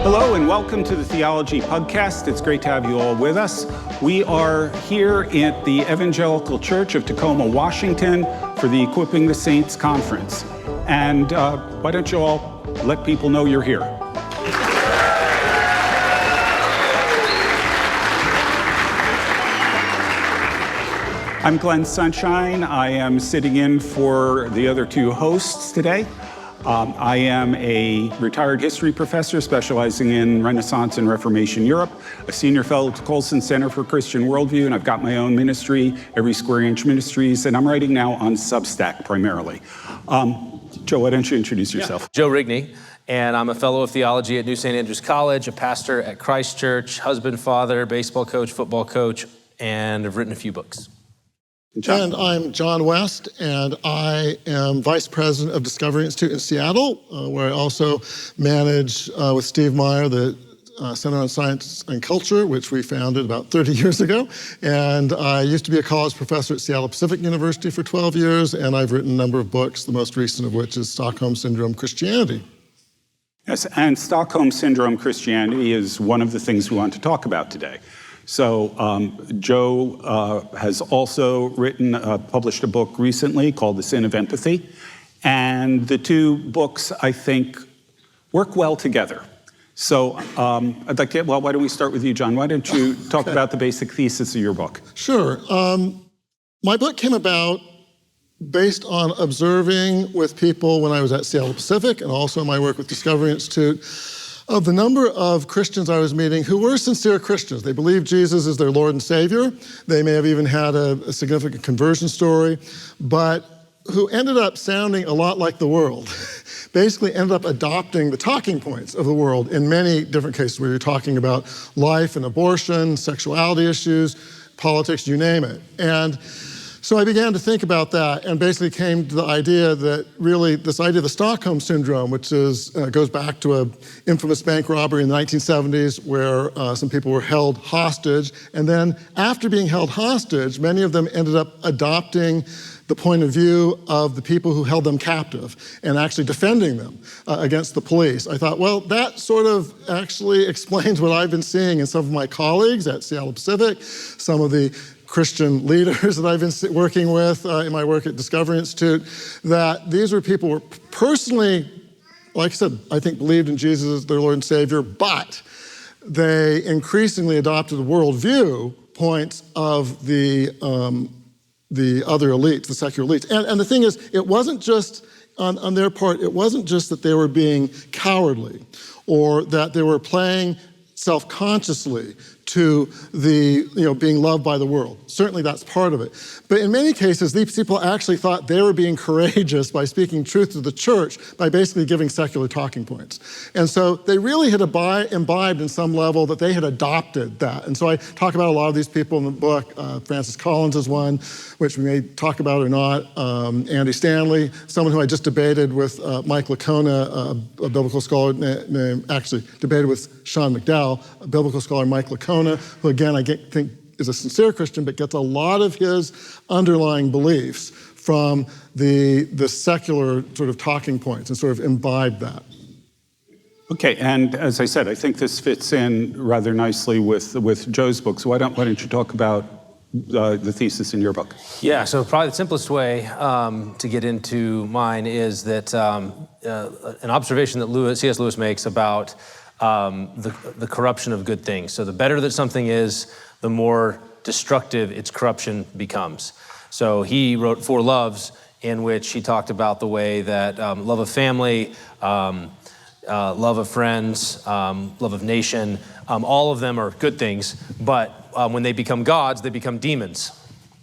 Hello and welcome to the Theology Pugcast. It's great to have you all with us. We are here at the Evangelical Church of Tacoma, Washington for the Equipping the Saints Conference. And why don't you all let people know you're here? I'm Glenn Sunshine. I am sitting in for the other two hosts today. I am a retired history professor specializing in Renaissance and Reformation Europe, a senior fellow at the Colson Center for Christian Worldview, and I've got my own ministry, Every Square Inch Ministries, and I'm writing now on Substack primarily. Joe, why don't you introduce yourself? Joe Rigney, and I'm a fellow of theology at New St. Andrews College, a pastor at Christ Church, husband, father, baseball coach, football coach, and I've written a few books. And I'm John West, and I am Vice President of Discovery Institute in Seattle, where I also manage with Steve Meyer the Center on Science and Culture, which we founded about 30 years ago. And I used to be a college professor at Seattle Pacific University for 12 years, and I've written a number of books, the most recent of which is Stockholm Syndrome Christianity. Yes, and Stockholm Syndrome Christianity is one of the things we want to talk about today. So Joe has also published a book recently called The Sin of Empathy. And the two books, I think, work well together. So I'd like to, why don't we start with you, John? Why don't you talk about the basic thesis of your book? Sure. My book came about based on observing with people when I was at Seattle Pacific and also my work with Discovery Institute of the number of Christians I was meeting who were sincere Christians. They believed Jesus is their Lord and Savior. They may have even had a significant conversion story, but who ended up sounding a lot like the world. Basically ended up adopting the talking points of the world in many different cases where you're talking about life and abortion, sexuality issues, politics, you name it. And so I began to think about that and basically came to the idea that really this idea of the Stockholm Syndrome, which goes back to an infamous bank robbery in the 1970s where some people were held hostage. And then after being held hostage, many of them ended up adopting the point of view of the people who held them captive and actually defending them against the police. I thought, well, that sort of actually explains what I've been seeing in some of my colleagues at Seattle Pacific, some of the Christian leaders that I've been working with in my work at Discovery Institute, that these were people who were personally, like I said, I think believed in Jesus as their Lord and Savior, but they increasingly adopted the worldview points of the other elites, the secular elites. And the thing is, it wasn't just, on their part, it wasn't just that they were being cowardly or that they were playing self-consciously to the, being loved by the world. Certainly that's part of it. But in many cases, these people actually thought they were being courageous by speaking truth to the church by basically giving secular talking points. And so they really had imbibed in some level that they had adopted that. And so I talk about a lot of these people in the book. Francis Collins is one, which we may talk about or not. Andy Stanley, someone who I just debated with Mike Licona, a biblical scholar, actually debated with Sean McDowell, a biblical scholar, Mike Licona, who again, I think is a sincere Christian, but gets a lot of his underlying beliefs from the secular sort of talking points and sort of imbibe that. Okay, and as I said, I think this fits in rather nicely with Joe's book. So why don't you talk about the thesis in your book? Yeah, so probably the simplest way to get into mine is that an observation that C.S. Lewis makes about the corruption of good things. So the better that something is, the more destructive its corruption becomes. So he wrote 4 Loves, in which he talked about the way that love of family, love of friends, love of nation, all of them are good things, but when they become gods, they become demons.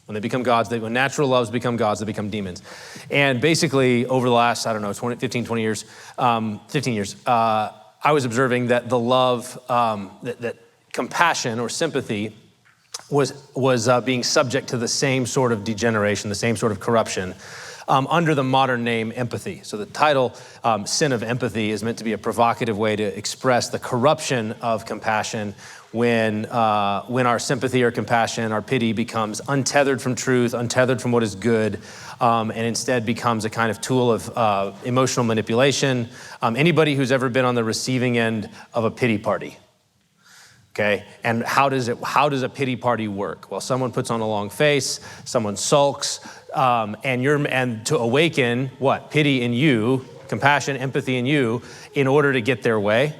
When they become gods, when natural loves become gods, they become demons. And basically, over the last, 15 years, I was observing that the love, that compassion or sympathy was being subject to the same sort of degeneration, the same sort of corruption under the modern name empathy. So the title, Sin of Empathy, is meant to be a provocative way to express the corruption of compassion, when our sympathy or compassion, our pity becomes untethered from truth, untethered from what is good, and instead becomes a kind of tool of emotional manipulation. Anybody who's ever been on the receiving end of a pity party, okay? And how does a pity party work? Well, someone puts on a long face, someone sulks, and to awaken what? Pity in you, compassion, empathy in you, in order to get their way.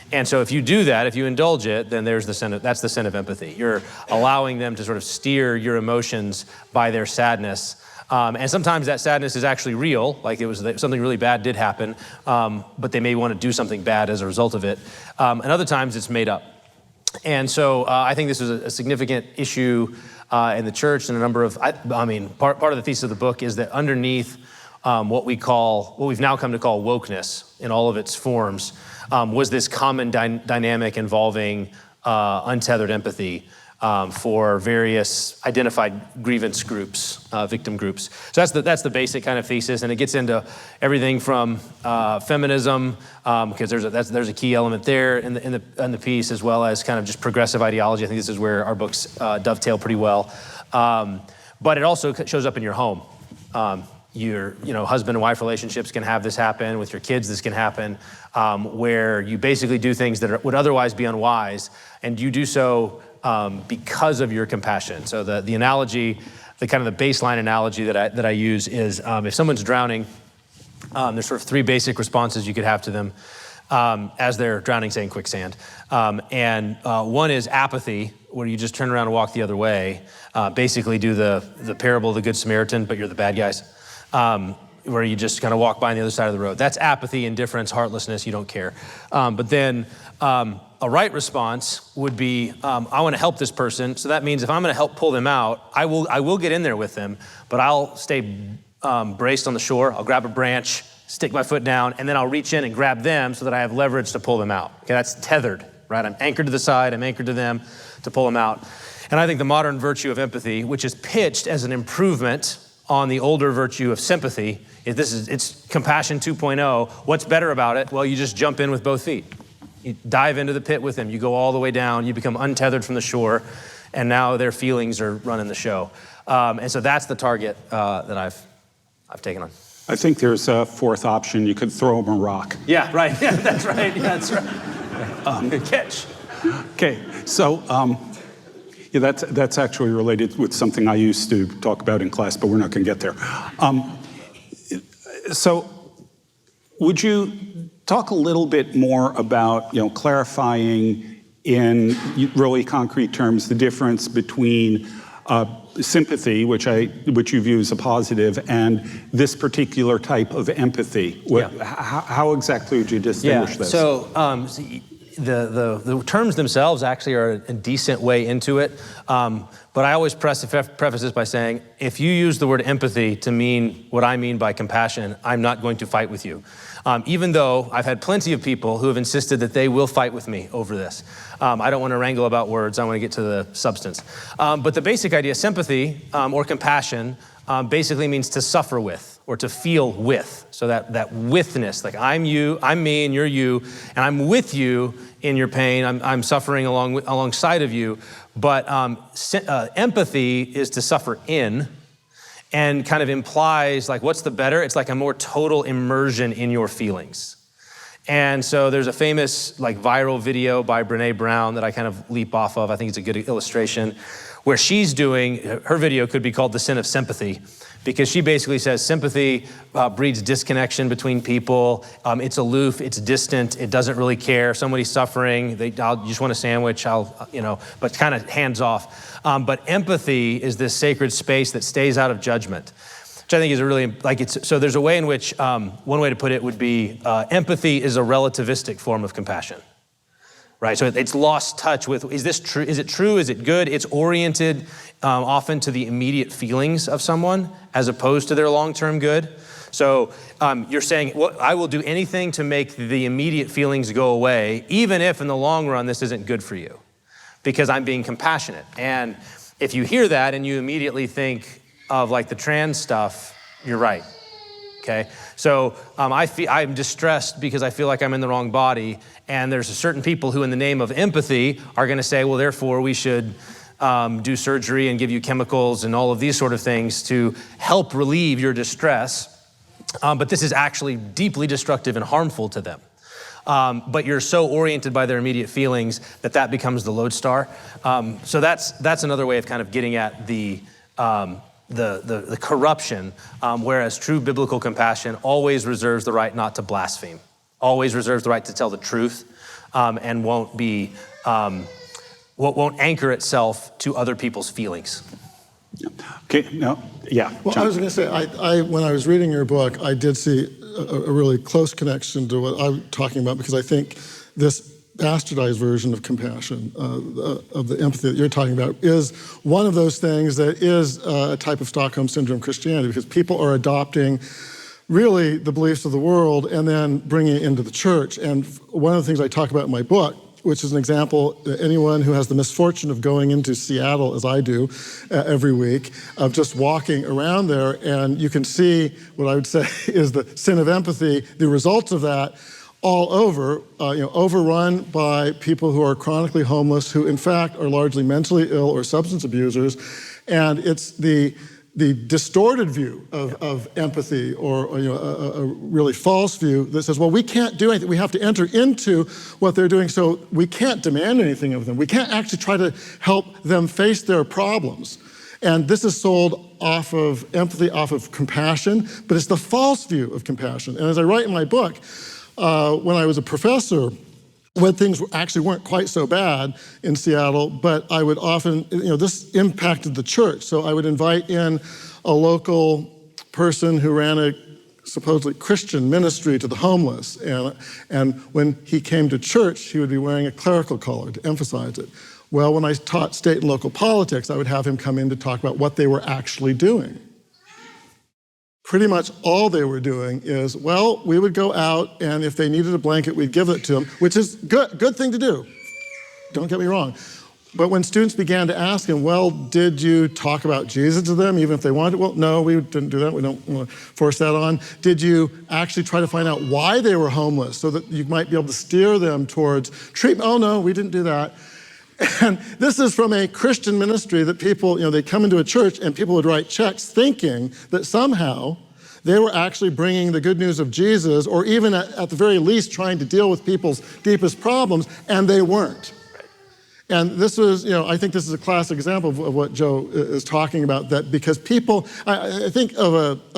And so if you do that, if you indulge it, then that's the sin of empathy. You're allowing them to sort of steer your emotions by their sadness. And sometimes that sadness is actually real, like something really bad did happen, but they may want to do something bad as a result of it. And other times it's made up. And so I think this is a significant issue in the church, and a number of, part of the thesis of the book is that underneath what we've now come to call wokeness in all of its forms, was this common dynamic involving untethered empathy for various identified grievance groups, victim groups. So that's the basic kind of thesis, and it gets into everything from feminism, because there's a key element there in the piece, as well as kind of just progressive ideology. I think this is where our books dovetail pretty well. But it also shows up in your home. Your husband and wife relationships can have this happen. With your kids, this can happen, where you basically do things that would otherwise be unwise, and you do so because of your compassion. So the analogy, the kind of the baseline analogy that I use is if someone's drowning, there's sort of three basic responses you could have to them as they're drowning, say in quicksand. And one is apathy, where you just turn around and walk the other way. Basically do the parable of the Good Samaritan, but you're the bad guys. Where you just kind of walk by on the other side of the road. That's apathy, indifference, heartlessness, you don't care. But then a right response would be, I want to help this person, so that means if I'm going to help pull them out, I will get in there with them, but I'll stay braced on the shore, I'll grab a branch, stick my foot down, and then I'll reach in and grab them so that I have leverage to pull them out. Okay, that's tethered, right? I'm anchored to the side, I'm anchored to them to pull them out. And I think the modern virtue of empathy, which is pitched as an improvement on the older virtue of sympathy, it's compassion 2.0. What's better about it? Well, you just jump in with both feet. You dive into the pit with them. You go all the way down. You become untethered from the shore, and now their feelings are running the show. And so that's the target that I've taken on. I think there's a fourth option. You could throw them a rock. Yeah, right. Yeah, that's right. Yeah, that's right. Good catch. Okay, so yeah, that's actually related with something I used to talk about in class, but we're not going to get there. So would you talk a little bit more about, clarifying in really concrete terms the difference between sympathy, which you view as a positive, and this particular type of empathy? How exactly would you distinguish this? So the terms themselves actually are a decent way into it. But I always preface this by saying, if you use the word empathy to mean what I mean by compassion, I'm not going to fight with you. Even though I've had plenty of people who have insisted that they will fight with me over this. I don't want to wrangle about words, I want to get to the substance. But the basic idea, sympathy or compassion, basically means to suffer with or to feel with. So that withness, like I'm you, I'm me, and you're you, and I'm with you in your pain. I'm suffering alongside of you. But empathy is to suffer in, and kind of implies like, what's the better? It's like a more total immersion in your feelings. And so there's a famous like viral video by Brene Brown that I kind of leap off of. I think it's a good illustration, where she's doing, her video could be called The Sin of Sympathy, because she basically says sympathy breeds disconnection between people. It's aloof, it's distant, it doesn't really care. If somebody's suffering, you just want a sandwich, but kind of hands off. But empathy is this sacred space that stays out of judgment, which I think is a really, so there's a way in which, one way to put it would be, empathy is a relativistic form of compassion. Right, so it's lost touch with, is this true? Is it true? Is it good? It's oriented often to the immediate feelings of someone as opposed to their long-term good. So you're saying, well, I will do anything to make the immediate feelings go away, even if in the long run this isn't good for you, because I'm being compassionate. And if you hear that and you immediately think of like the trans stuff, you're right. Okay, so I'm distressed because I feel like I'm in the wrong body, and there's certain people who in the name of empathy are gonna say, well, therefore we should do surgery and give you chemicals and all of these sort of things to help relieve your distress. But this is actually deeply destructive and harmful to them. But you're so oriented by their immediate feelings that becomes the lodestar. So that's another way of kind of getting at the corruption, whereas true biblical compassion always reserves the right not to blaspheme, always reserves the right to tell the truth, and won't anchor itself to other people's feelings. Okay, no, yeah. Well, John. I was going to say, I when I was reading your book, I did see a really close connection to what I'm talking about, because I think this bastardized version of compassion, of the empathy that you're talking about, is one of those things that is a type of Stockholm Syndrome Christianity, because people are adopting really the beliefs of the world and then bringing it into the church. And one of the things I talk about in my book, which is an example, anyone who has the misfortune of going into Seattle, as I do every week, of just walking around there, and you can see what I would say is the sin of empathy, the results of that all over, overrun by people who are chronically homeless, who in fact are largely mentally ill or substance abusers. And it's the distorted view of empathy, or a really false view that says, well, we can't do anything. We have to enter into what they're doing, so we can't demand anything of them. We can't actually try to help them face their problems. And this is sold off of empathy, off of compassion, but it's the false view of compassion. And as I write in my book, when I was a professor, when things actually weren't quite so bad in Seattle, but I would often, this impacted the church. So I would invite in a local person who ran a supposedly Christian ministry to the homeless. And when he came to church, he would be wearing a clerical collar to emphasize it. Well, when I taught state and local politics, I would have him come in to talk about what they were actually doing. Pretty much all they were doing is, well, we would go out, and if they needed a blanket, we'd give it to them, which is good thing to do. Don't get me wrong. But when students began to ask him, well, did you talk about Jesus to them, even if they wanted? Well, no, we didn't do that. We don't want to force that on. Did you actually try to find out why they were homeless so that you might be able to steer them towards treatment? Oh, no, we didn't do that. And this is from a Christian ministry that people, they come into a church and people would write checks thinking that somehow they were actually bringing the good news of Jesus, or even at the very least trying to deal with people's deepest problems, and they weren't. And this was, I think this is a classic example of what Joe is talking about, that because people, I think of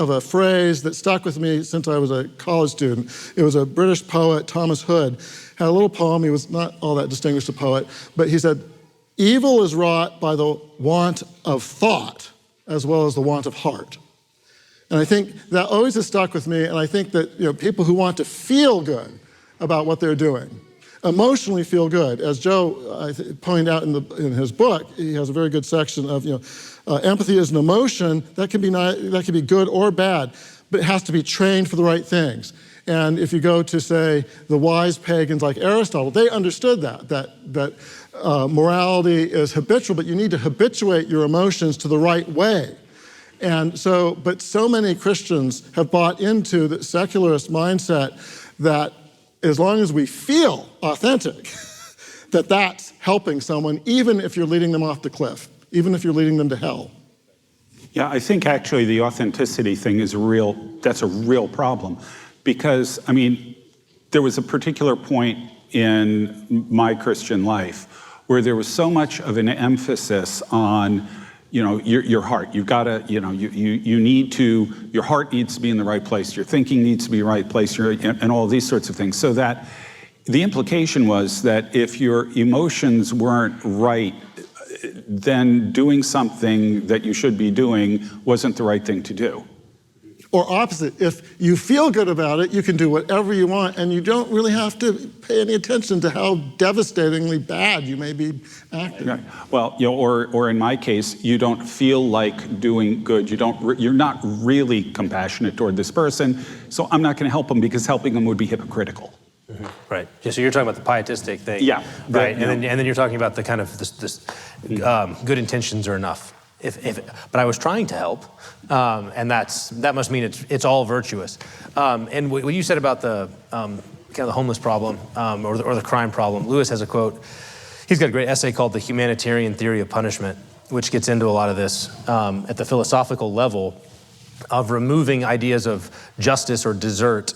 a phrase that stuck with me since I was a college student. It was a British poet, Thomas Hood, had a little poem. He was not all that distinguished a poet, but he said, evil is wrought by the want of thought as well as the want of heart. And I think that always has stuck with me, and I think that people who want to feel good about what they're doing, emotionally feel good. As Joe pointed out in his book, he has a very good section of empathy is an emotion that can be good or bad, but it has to be trained for the right things. And if you go to, say, the wise pagans like Aristotle, they understood that morality is habitual, but you need to habituate your emotions to the right way. And so, but so many Christians have bought into the secularist mindset that as long as we feel authentic, that's helping someone, even if you're leading them off the cliff, even if you're leading them to hell. Yeah, I think actually the authenticity thing is that's a real problem. Because, there was a particular point in my Christian life where there was so much of an emphasis on your heart. You've got to, your heart needs to be in the right place. Your thinking needs to be in the right place, and all these sorts of things. So that the implication was that if your emotions weren't right, then doing something that you should be doing wasn't the right thing to do. Or opposite, if you feel good about it, you can do whatever you want, and you don't really have to pay any attention to how devastatingly bad you may be acting. Right. Well, or in my case, you don't feel like doing good. You're not really compassionate toward this person, so I'm not going to help them because helping them would be hypocritical. Mm-hmm. Right. Yeah, so you're talking about the pietistic thing. Yeah. Right. And then you're talking about the kind of this good intentions are enough. But I was trying to help, and that must mean it's all virtuous. And what you said about the kind of the homeless problem or the crime problem, Lewis has a quote. He's got a great essay called "The Humanitarian Theory of Punishment," which gets into a lot of this at the philosophical level of removing ideas of justice or desert,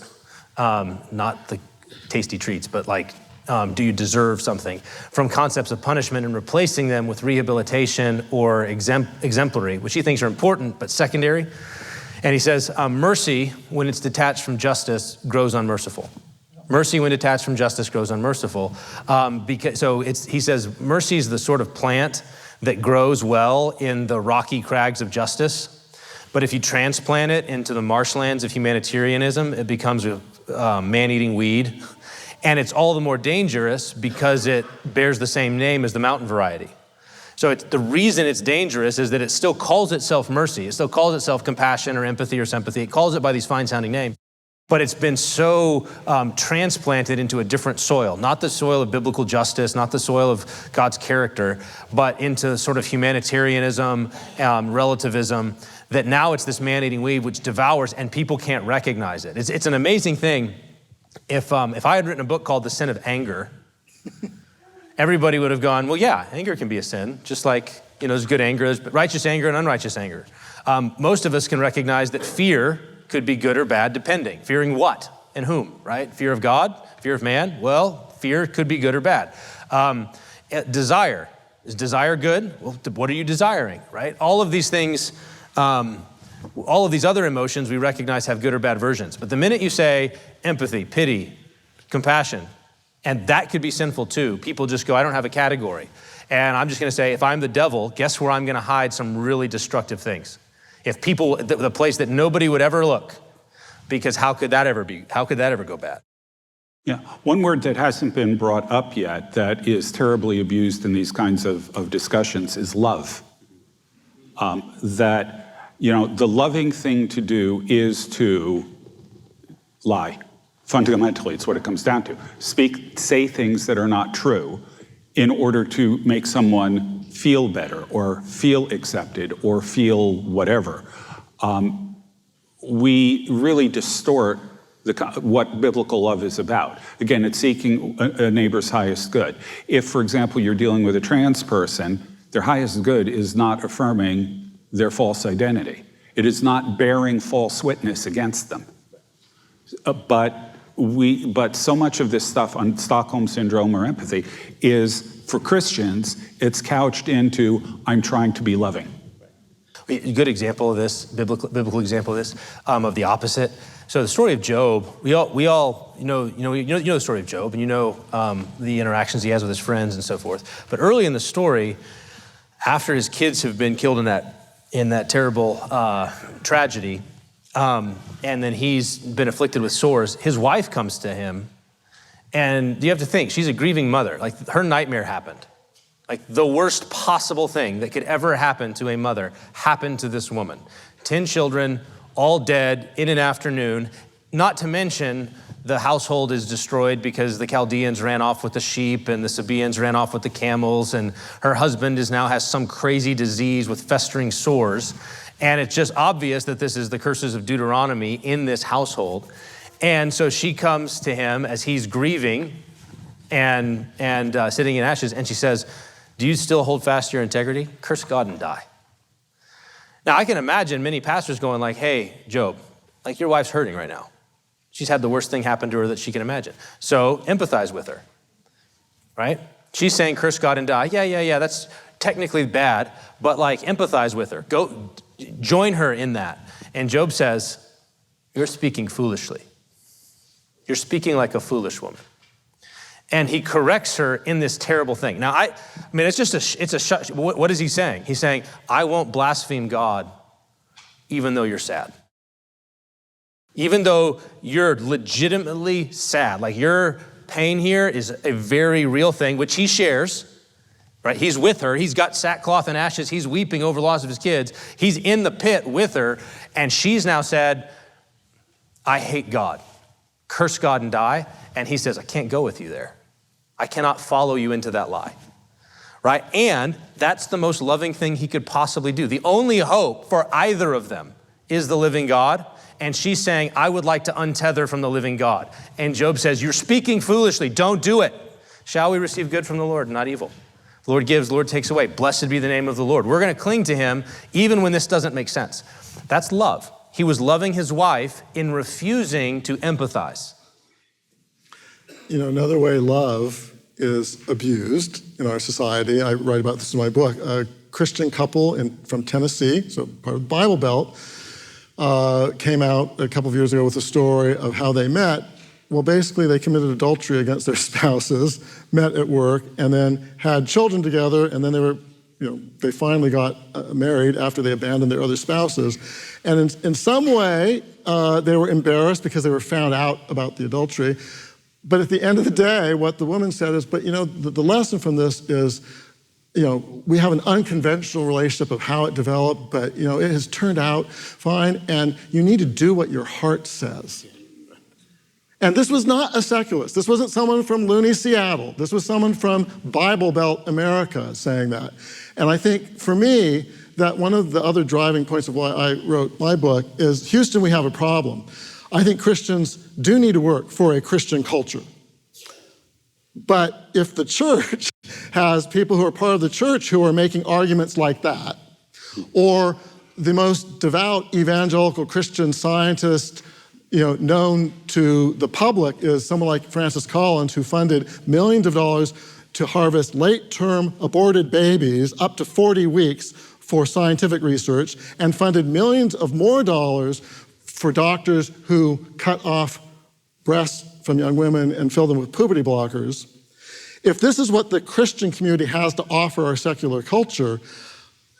not the tasty treats, but like, do you deserve something, from concepts of punishment and replacing them with rehabilitation or exemplary, which he thinks are important but secondary. And he says, mercy, when it's detached from justice, grows unmerciful. Mercy, when detached from justice, grows unmerciful. He says, mercy is the sort of plant that grows well in the rocky crags of justice. But if you transplant it into the marshlands of humanitarianism, it becomes a man-eating weed. And it's all the more dangerous because it bears the same name as the mountain variety. So the reason it's dangerous is that it still calls itself mercy. It still calls itself compassion or empathy or sympathy. It calls it by these fine-sounding names. But it's been so transplanted into a different soil, not the soil of biblical justice, not the soil of God's character, but into sort of humanitarianism, relativism, that now it's this man-eating weed which devours and people can't recognize it. It's an amazing thing. If I had written a book called The Sin of Anger, everybody would have gone, well, yeah, anger can be a sin, just like, there's good anger, there's righteous anger and unrighteous anger. Most of us can recognize that fear could be good or bad, depending. Fearing what and whom, right? Fear of God, fear of man. Well, fear could be good or bad. Desire. Is desire good? Well, what are you desiring, right? All of these things, all of these other emotions we recognize have good or bad versions. But the minute you say empathy, pity, compassion, and that could be sinful too, people just go, I don't have a category. And I'm just going to say, if I'm the devil, guess where I'm going to hide some really destructive things? If people, the place that nobody would ever look, because how could that ever go bad? Yeah, one word that hasn't been brought up yet that is terribly abused in these kinds of discussions is love. The loving thing to do is to lie. Fundamentally, it's what it comes down to. Say things that are not true in order to make someone feel better or feel accepted or feel whatever. We really distort what biblical love is about. Again, it's seeking a neighbor's highest good. If, for example, you're dealing with a trans person, their highest good is not affirming their false identity. It is not bearing false witness against them. But so much of this stuff on Stockholm Syndrome or empathy is, for Christians, it's couched into, I'm trying to be loving. A good example of this, biblical example of this, of the opposite. So the story of Job, we all know the story of Job, and the interactions he has with his friends and so forth. But early in the story, after his kids have been killed in that terrible tragedy, and then he's been afflicted with sores, his wife comes to him, and you have to think, she's a grieving mother. Like, her nightmare happened. Like, the worst possible thing that could ever happen to a mother happened to this woman. 10 children, all dead in an afternoon, not to mention the household is destroyed because the Chaldeans ran off with the sheep and the Sabaeans ran off with the camels, and her husband now has some crazy disease with festering sores. And it's just obvious that this is the curses of Deuteronomy in this household. And so she comes to him as he's grieving and sitting in ashes, and she says, do you still hold fast to your integrity? Curse God and die. Now, I can imagine many pastors going like, hey, Job, like, your wife's hurting right now. She's had the worst thing happen to her that she can imagine. So empathize with her, right? She's saying curse God and die. Yeah, that's technically bad, but like, empathize with her. Go join her in that. And Job says, you're speaking foolishly. You're speaking like a foolish woman. And he corrects her in this terrible thing. Now, I mean, what is he saying? He's saying, I won't blaspheme God even though you're sad. Even though you're legitimately sad, like your pain here is a very real thing, which he shares, right? He's with her. He's got sackcloth and ashes. He's weeping over the loss of his kids. He's in the pit with her. And she's now said, I hate God. Curse God and die. And he says, I can't go with you there. I cannot follow you into that lie. right? And that's the most loving thing he could possibly do. The only hope for either of them is the living God. And she's saying, I would like to untether from the living God. And Job says, you're speaking foolishly. Don't do it. Shall we receive good from the Lord, not evil? The Lord gives, the Lord takes away. Blessed be the name of the Lord. We're going to cling to him even when this doesn't make sense. That's love. He was loving his wife in refusing to empathize. You know, another way love is abused in our society, I write about this in my book, a Christian couple from Tennessee, so part of the Bible Belt, came out a couple of years ago with a story of how they met. Well, basically, they committed adultery against their spouses, met at work, and then had children together, and then they finally got married after they abandoned their other spouses. And in some way, they were embarrassed because they were found out about the adultery. But at the end of the day, what the woman said is, but the lesson from this is, we have an unconventional relationship of how it developed, but it has turned out fine, and you need to do what your heart says. And this was not a secularist. This wasn't someone from loony Seattle. This was someone from Bible Belt America saying that. And I think for me, that one of the other driving points of why I wrote my book is, Houston, we have a problem. I think Christians do need to work for a Christian culture. But if the church has people who are part of the church who are making arguments like that, or the most devout evangelical Christian scientist known to the public is someone like Francis Collins, who funded millions of dollars to harvest late-term aborted babies up to 40 weeks for scientific research, and funded millions of more dollars for doctors who cut off breasts from young women and fill them with puberty blockers. If this is what the Christian community has to offer our secular culture,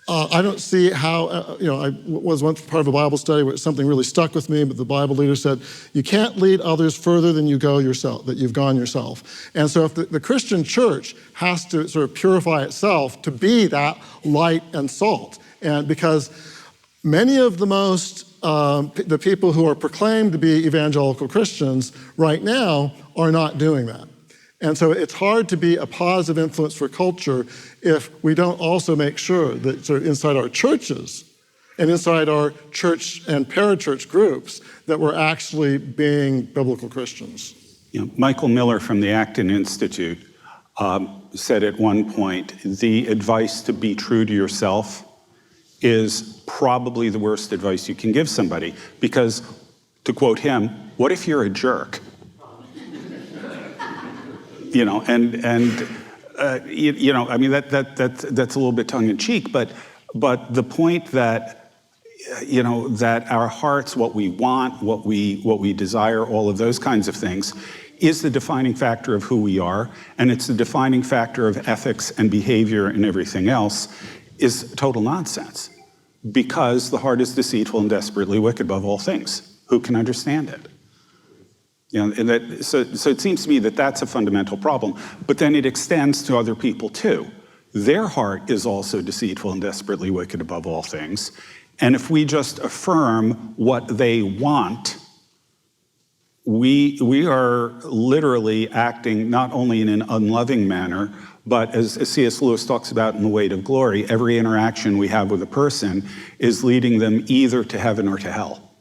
I don't see how, I was once part of a Bible study where something really stuck with me, but the Bible leader said, you can't lead others further than you go yourself, that you've gone yourself. And so if the Christian church has to sort of purify itself to be that light and salt, and because many of the people who are proclaimed to be evangelical Christians right now are not doing that. And so it's hard to be a positive influence for culture if we don't also make sure that sort of inside our churches and inside our church and parachurch groups that we're actually being biblical Christians. Michael Miller from the Acton Institute said at one point, the advice to be true to yourself is probably the worst advice you can give somebody, because, to quote him, what if you're a jerk? I mean, that's a little bit tongue-in-cheek, but the point that, that our hearts, what we want, what we desire, all of those kinds of things, is the defining factor of who we are, and it's the defining factor of ethics and behavior and everything else, is total nonsense. Because the heart is deceitful and desperately wicked above all things. Who can understand it? So it seems to me that that's a fundamental problem. But then it extends to other people too. Their heart is also deceitful and desperately wicked above all things. And if we just affirm what they want, we are literally acting not only in an unloving manner, but as C.S. Lewis talks about in The Weight of Glory, every interaction we have with a person is leading them either to heaven or to hell.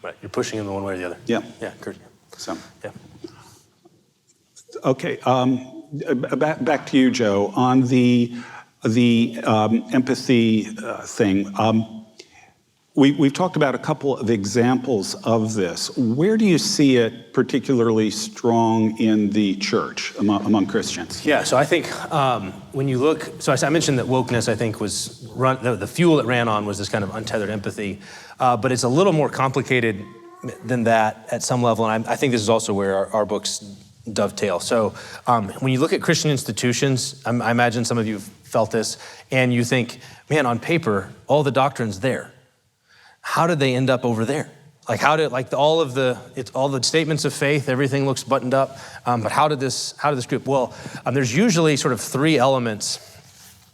Right, you're pushing them one way or the other. Yeah. Yeah, good. So. Yeah. Okay, back to you, Joe, on the empathy thing. We've talked about a couple of examples of this. Where do you see it particularly strong in the church among Christians? Yeah, so I think when you look, so I mentioned that wokeness, I think, was the fuel it ran on was this kind of untethered empathy, but it's a little more complicated than that at some level, and I think this is also where our books dovetail. So when you look at Christian institutions, I imagine some of you have felt this, and you think, man, on paper, all the doctrine's there. How did they end up over there? All the statements of faith, everything looks buttoned up, but how did this group? Well, there's usually sort of three elements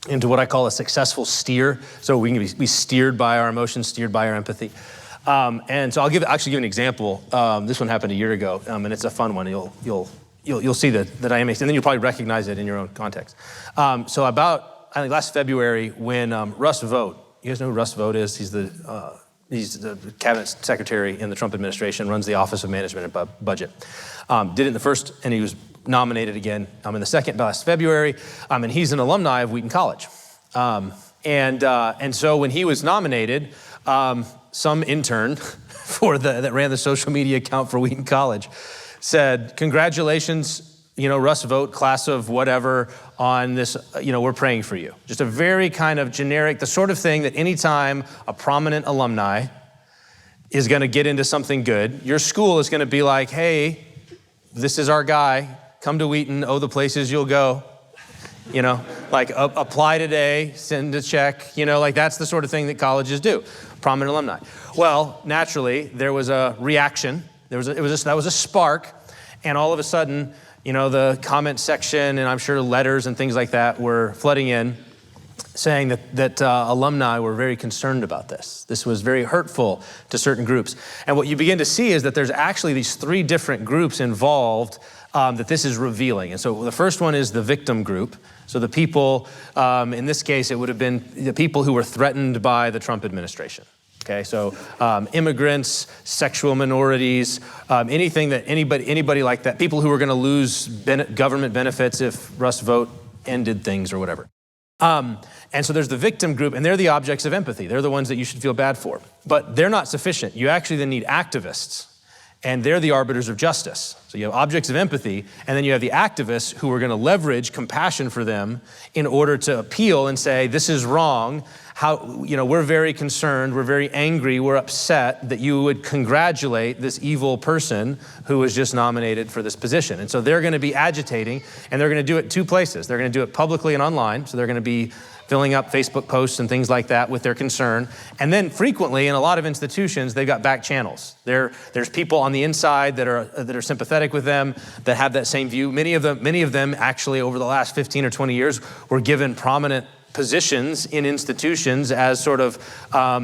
into what I call a successful steer. So we can be steered by our emotions, steered by our empathy. And so I'll actually give an example. This one happened a year ago, and it's a fun one. You'll you'll see the dynamics, and then you'll probably recognize it in your own context. So about, I think last February, when Russ Vought, you guys know who Russ Vought is? He's the cabinet secretary in the Trump administration, runs the Office of Management and Budget. Did it in the first, and he was nominated again in the second last February, and he's an alumni of Wheaton College. And so when he was nominated, some intern that ran the social media account for Wheaton College said, "Congratulations, Russ Vought, class of whatever, on this, we're praying for you." Just a very kind of generic, the sort of thing that anytime a prominent alumni is going to get into something good, your school is going to be like, "Hey, this is our guy, come to Wheaton, the places you'll go." Apply today, send a check, that's the sort of thing that colleges do, prominent alumni. Well, naturally, there was a reaction. That was a spark, and all of a sudden, the comment section and I'm sure letters and things like that were flooding in, saying that alumni were very concerned about this. This was very hurtful to certain groups. And what you begin to see is that there's actually these three different groups involved that this is revealing. And so the first one is the victim group. So the people, in this case, it would have been the people who were threatened by the Trump administration. Okay, so immigrants, sexual minorities, anything that anybody like that, people who were going to lose government benefits if Russ Vought ended things or whatever. And so there's the victim group, and they're the objects of empathy. They're the ones that you should feel bad for. But they're not sufficient. You actually then need activists, and they're the arbiters of justice. So you have objects of empathy, and then you have the activists who are going to leverage compassion for them in order to appeal and say, this is wrong. We're very concerned, we're very angry, we're upset that you would congratulate this evil person who was just nominated for this position. And so they're going to be agitating, and they're going to do it two places. They're going to do it publicly and online, so they're going to be filling up Facebook posts and things like that with their concern. And then frequently, in a lot of institutions, they've got back channels. There's people on the inside that are sympathetic with them, that have that same view. Many of them actually over the last 15 or 20 years were given prominent positions in institutions as sort of, how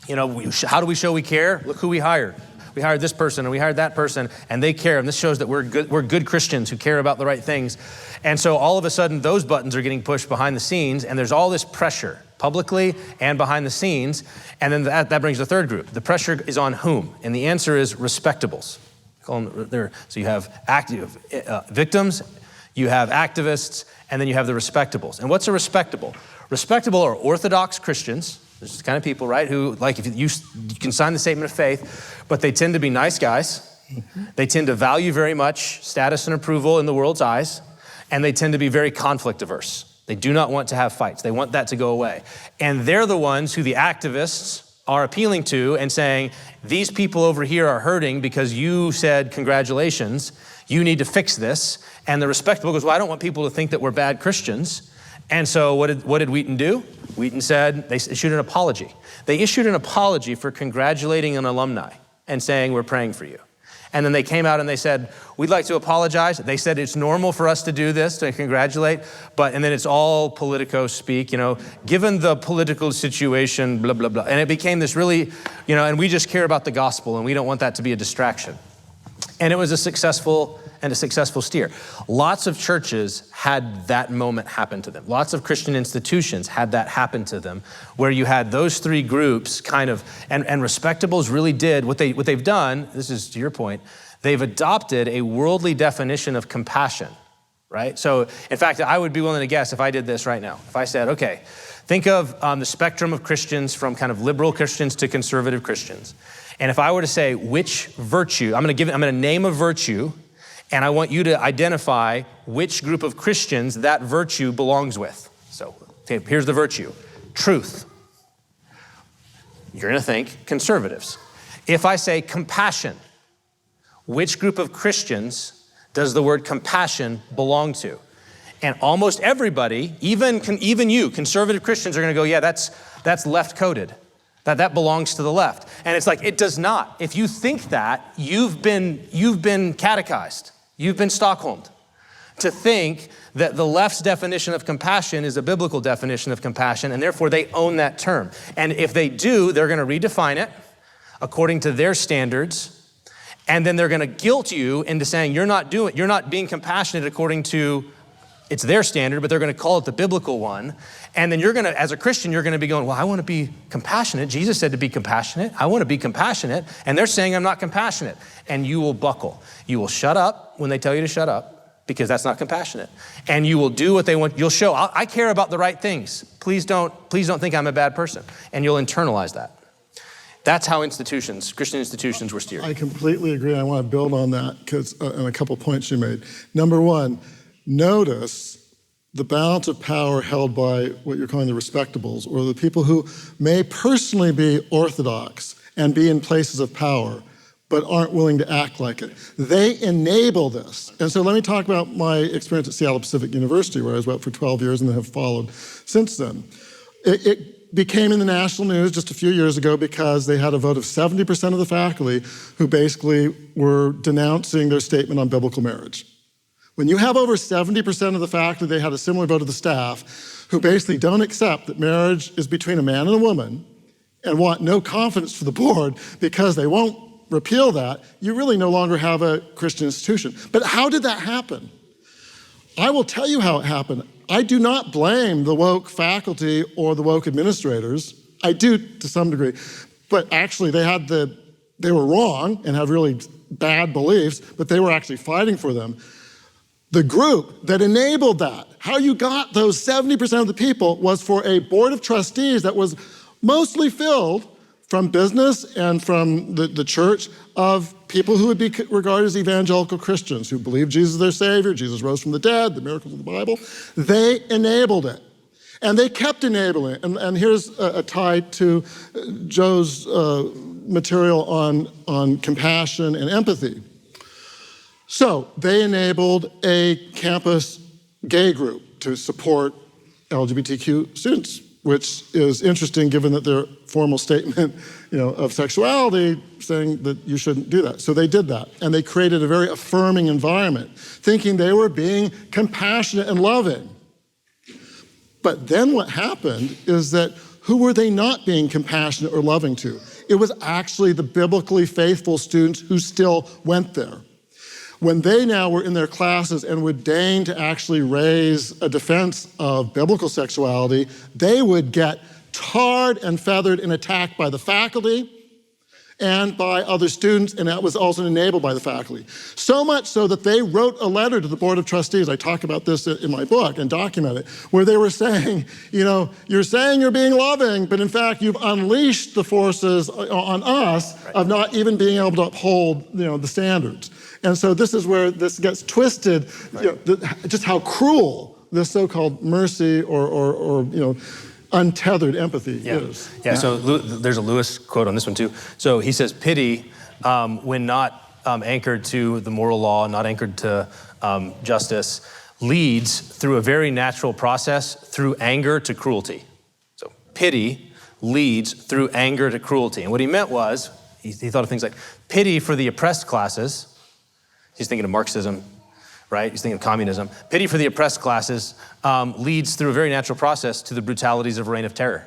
do we show we care? Look who we hired. We hired this person and we hired that person, and they care. And this shows that we're good Christians who care about the right things. And so all of a sudden, those buttons are getting pushed behind the scenes, and there's all this pressure, publicly and behind the scenes. And then that brings the third group. The pressure is on whom? And the answer is respectables. So you have victims, you have activists, and then you have the respectables. And what's a respectable? Respectable are Orthodox Christians. There's the kind of people, right, who, if you can sign the statement of faith, but they tend to be nice guys. Mm-hmm. They tend to value very much status and approval in the world's eyes, and they tend to be very conflict averse. They do not want to have fights. They want that to go away. And they're the ones who the activists are appealing to and saying, these people over here are hurting because you said congratulations, you need to fix this. And the respectable goes, well, I don't want people to think that we're bad Christians. And so what did Wheaton do? Wheaton said they issued an apology. They issued an apology for congratulating an alumni and saying, we're praying for you. And then they came out and they said, we'd like to apologize. They said it's normal for us to do this, to congratulate, and then it's all politico speak, given the political situation, blah, blah, blah. And it became this really, and we just care about the gospel and we don't want that to be a distraction. And it was a successful steer. Lots of churches had that moment happen to them. Lots of Christian institutions had that happen to them, where you had those three groups kind of, and respectables really did, what they've done, this is to your point, they've adopted a worldly definition of compassion, right? So in fact, I would be willing to guess if I did this right now. If I said, okay, think of the spectrum of Christians from kind of liberal Christians to conservative Christians. And if I were to say which virtue, I'm going to name a virtue, and I want you to identify which group of Christians that virtue belongs with. So, okay, here's the virtue. Truth. You're going to think conservatives. If I say compassion, which group of Christians does the word compassion belong to? And almost everybody, even you, conservative Christians, are going to go, yeah, that's left-coded. That belongs to the left. And it's like, it does not. If you think that, you've been catechized. You've been Stockholmed to think that the left's definition of compassion is a biblical definition of compassion, and therefore they own that term. And if they do, they're going to redefine it according to their standards, And then they're gonna guilt you into saying you're not being compassionate according to, it's their standard, but they're gonna call it the biblical one. And then you're gonna, as a Christian, you're gonna be going, well, I wanna be compassionate. Jesus said to be compassionate. I wanna be compassionate. And they're saying I'm not compassionate. And you will buckle. You will shut up when they tell you to shut up, because that's not compassionate. And you will do what they want. You'll show, I care about the right things. Please don't think I'm a bad person. And you'll internalize that. That's how Christian institutions were steered. I completely agree. I want to build on that because on a couple points you made. Number one, notice the balance of power held by what you're calling the respectables, or the people who may personally be orthodox and be in places of power, but aren't willing to act like it. They enable this. And so let me talk about my experience at Seattle Pacific University, where I was about for 12 years and then have followed since then. It became in the national news just a few years ago because they had a vote of 70% of the faculty who basically were denouncing their statement on biblical marriage. When you have over 70% of the faculty, they had a similar vote of the staff, who basically don't accept that marriage is between a man and a woman and want no confidence for the board because they won't repeal that, you really no longer have a Christian institution. But how did that happen? I will tell you how it happened. I do not blame the woke faculty or the woke administrators. I do to some degree, but actually they were wrong and have really bad beliefs, but they were actually fighting for them. The group that enabled that, how you got those 70% of the people, was for a board of trustees that was mostly filled from business and from the church of people who would be regarded as evangelical Christians, who believe Jesus is their Savior, Jesus rose from the dead, the miracles of the Bible. They enabled it. And they kept enabling it. And here's a tie to Joe's material on compassion and empathy. So they enabled a campus gay group to support LGBTQ students, which is interesting given that their formal statement, of sexuality saying that you shouldn't do that. So they did that, and they created a very affirming environment, thinking they were being compassionate and loving. But then what happened is that who were they not being compassionate or loving to? It was actually the biblically faithful students who still went there. When they now were in their classes and would deign to actually raise a defense of biblical sexuality, they would get tarred and feathered and attacked by the faculty and by other students, and that was also enabled by the faculty. So much so that they wrote a letter to the Board of Trustees, I talk about this in my book and document it, where they were saying, you're saying you're being loving, but in fact you've unleashed the forces on us of not even being able to uphold the standards. And so this is where this gets twisted, just how cruel this so-called mercy or untethered empathy is. Yeah, so there's a Lewis quote on this one too. So he says, pity, when not anchored to the moral law, not anchored to justice, leads through a very natural process through anger to cruelty. So pity leads through anger to cruelty. And what he meant was, he thought of things like pity for the oppressed classes. He's thinking of Marxism, right? He's thinking of communism. Pity for the oppressed classes leads through a very natural process to the brutalities of a reign of terror,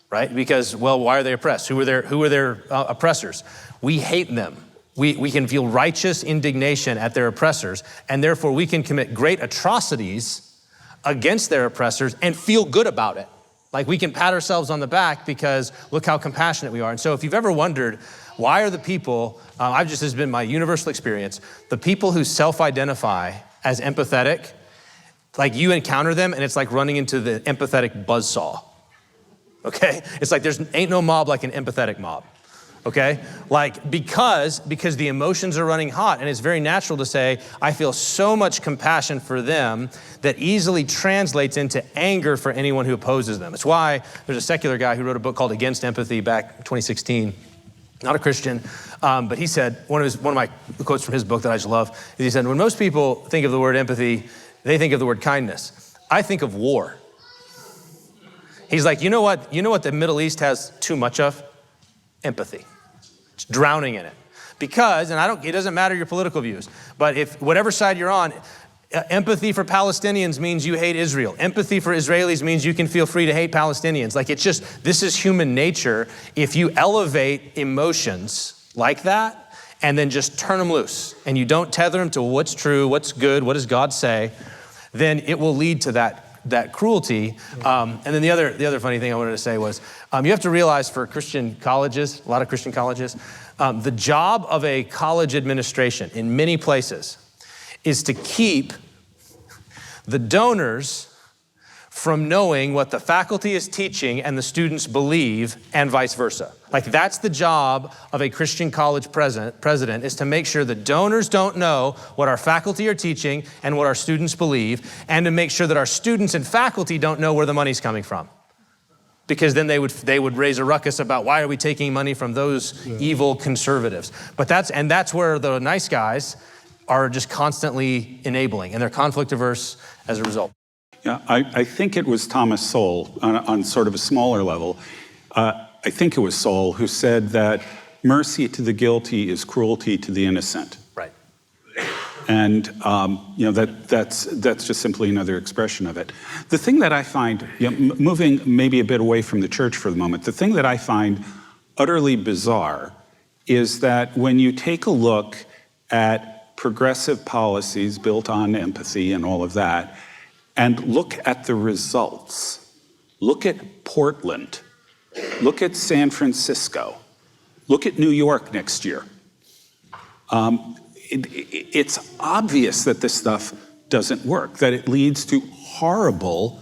right? Because, why are they oppressed? Who are their oppressors? We hate them. We can feel righteous indignation at their oppressors, and therefore we can commit great atrocities against their oppressors and feel good about it. Like we can pat ourselves on the back because look how compassionate we are. And so if you've ever wondered, why are the people, this has been my universal experience, the people who self-identify as empathetic, like you encounter them and it's like running into the empathetic buzzsaw, okay? It's like ain't no mob like an empathetic mob, okay? Like because the emotions are running hot, and it's very natural to say, I feel so much compassion for them that easily translates into anger for anyone who opposes them. It's why there's a secular guy who wrote a book called Against Empathy back in 2016. Not a Christian, but he said, one of my quotes from his book that I just love, is he said, when most people think of the word empathy, they think of the word kindness. I think of war. He's like, you know what the Middle East has too much of? Empathy. It's drowning in it. Because, it doesn't matter your political views, but if whatever side you're on, empathy for Palestinians means you hate Israel. Empathy for Israelis means you can feel free to hate Palestinians. Like this is human nature. If you elevate emotions like that and then just turn them loose, and you don't tether them to what's true, what's good, what does God say, then it will lead to that cruelty. And then the other funny thing I wanted to say was, you have to realize for Christian colleges, a lot of Christian colleges, the job of a college administration in many places is to keep the donors from knowing what the faculty is teaching and the students believe, and vice versa. Like, that's the job of a Christian college president, is to make sure the donors don't know what our faculty are teaching and what our students believe, and to make sure that our students and faculty don't know where the money's coming from. Because then they would raise a ruckus about, why are we taking money from those evil conservatives? But that's where the nice guys are just constantly enabling, and they're conflict averse as a result. Yeah, I think it was Thomas Sowell on sort of a smaller level. I think it was Sowell who said that mercy to the guilty is cruelty to the innocent. Right. And that's just simply another expression of it. The thing that I find, moving maybe a bit away from the church for the moment, the thing that I find utterly bizarre is that when you take a look at progressive policies built on empathy and all of that, and look at the results. Look at Portland. Look at San Francisco. Look at New York next year. It's obvious that this stuff doesn't work, that it leads to horrible,